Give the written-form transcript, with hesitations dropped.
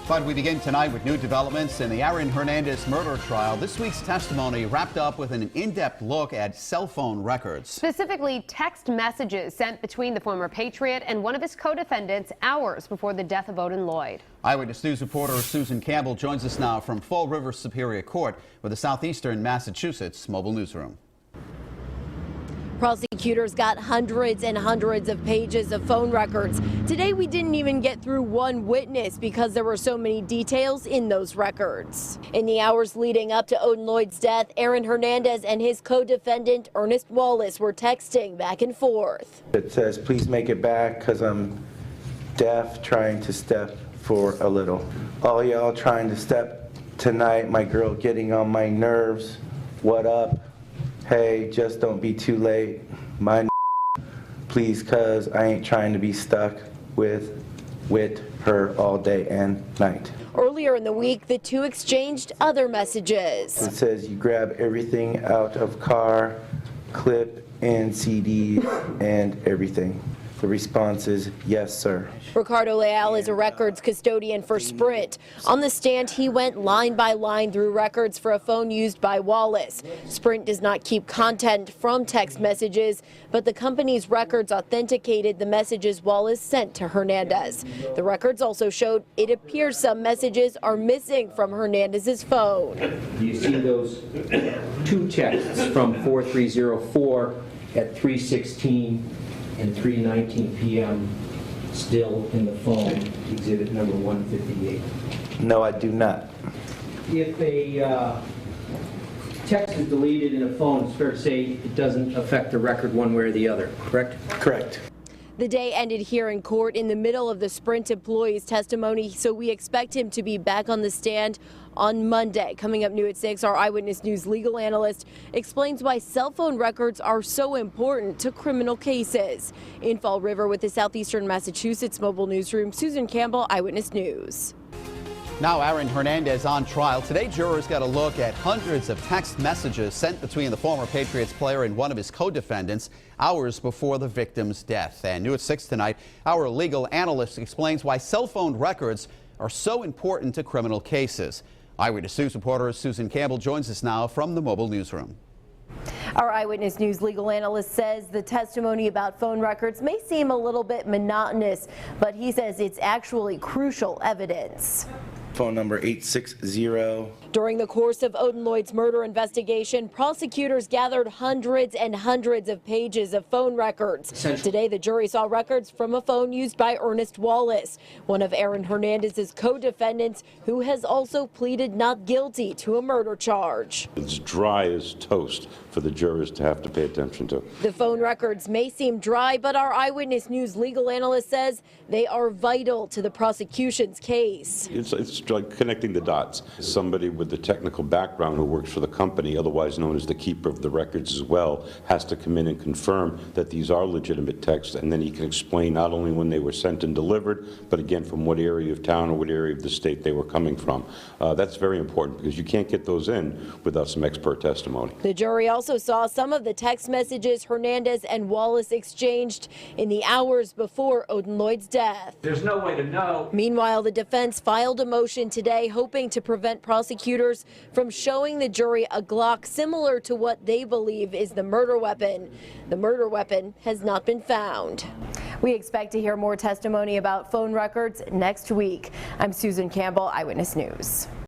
But we begin tonight with new developments in the Aaron Hernandez murder trial. This week's testimony wrapped up with an in-depth look at cell phone records. Specifically, text messages sent between the former Patriot and one of his co-defendants hours before the death of Odin Lloyd. Eyewitness News reporter Susan Campbell joins us now from Fall River Superior Court with the Southeastern Massachusetts Mobile Newsroom. Prosecutors got hundreds and hundreds of pages of phone records. Today we didn't even get through one witness because there were so many details in those records. In the hours leading up to Odin Lloyd's death, Aaron Hernandez and his co-defendant Ernest Wallace were texting back and forth. It says, "Please make it back because I'm deaf, trying to step for a little. All y'all trying to step tonight, my girl getting on my nerves. What up? Hey, just don't be too late. My please, cuz I ain't trying to be stuck with her all day and night." Earlier in the week, the two exchanged other messages. It says, "You grab everything out of car, clip and CD and everything." The response is, "Yes, sir." Ricardo Leal is a records custodian for Sprint. On the stand, he went line by line through records for a phone used by Wallace. Sprint does not keep content from text messages, but the company's records authenticated the messages Wallace sent to Hernandez. The records also showed it appears some messages are missing from Hernandez's phone. You see those two texts from 4304 at 3:16 and 3:19 p.m. still in the phone, exhibit number 158. No, I do not. If a text is deleted in a phone, it's fair to say it doesn't affect the record one way or the other, correct? Correct. The day ended here in court in the middle of the Sprint employee's testimony, so we expect him to be back on the stand on Monday. Coming up new at 6, our Eyewitness News legal analyst explains why cell phone records are so important to criminal cases. In Fall River with the Southeastern Massachusetts Mobile Newsroom, Susan Campbell, Eyewitness News. Now Aaron Hernandez on trial. Today, jurors got a look at hundreds of text messages sent between the former Patriots player and one of his co-defendants hours before the victim's death. And new at 6 tonight, our legal analyst explains why cell phone records are so important to criminal cases. Eyewitness News reporter Susan Campbell joins us now from the Mobile Newsroom. Our Eyewitness News legal analyst says the testimony about phone records may seem a little bit monotonous, but he says it's actually crucial evidence. Phone number 860. During the course of Odin Lloyd's murder investigation, prosecutors gathered hundreds and hundreds of pages of phone records. Today, the jury saw records from a phone used by Ernest Wallace, one of Aaron Hernandez's co-defendants, who has also pleaded not guilty to a murder charge. It's dry as toast for the jurors to have to pay attention to. The phone records may seem dry, but our Eyewitness News legal analyst says they are vital to the prosecution's case. It's like connecting the dots. Somebody with the technical background who works for the company, otherwise known as the keeper of the records as well, has to come in and confirm that these are legitimate texts, and then he can explain not only when they were sent and delivered, but again from what area of town or what area of the state they were coming from. That's very important because you can't get those in without some expert testimony. The jury also saw some of the text messages Hernandez and Wallace exchanged in the hours before Odin Lloyd's death. There's no way to know. Meanwhile, the defense filed a motion today hoping to prevent prosecutors from showing the jury a Glock similar to what they believe is the murder weapon. The murder weapon has not been found. We expect to hear more testimony about phone records next week. I'm Susan Campbell, Eyewitness News.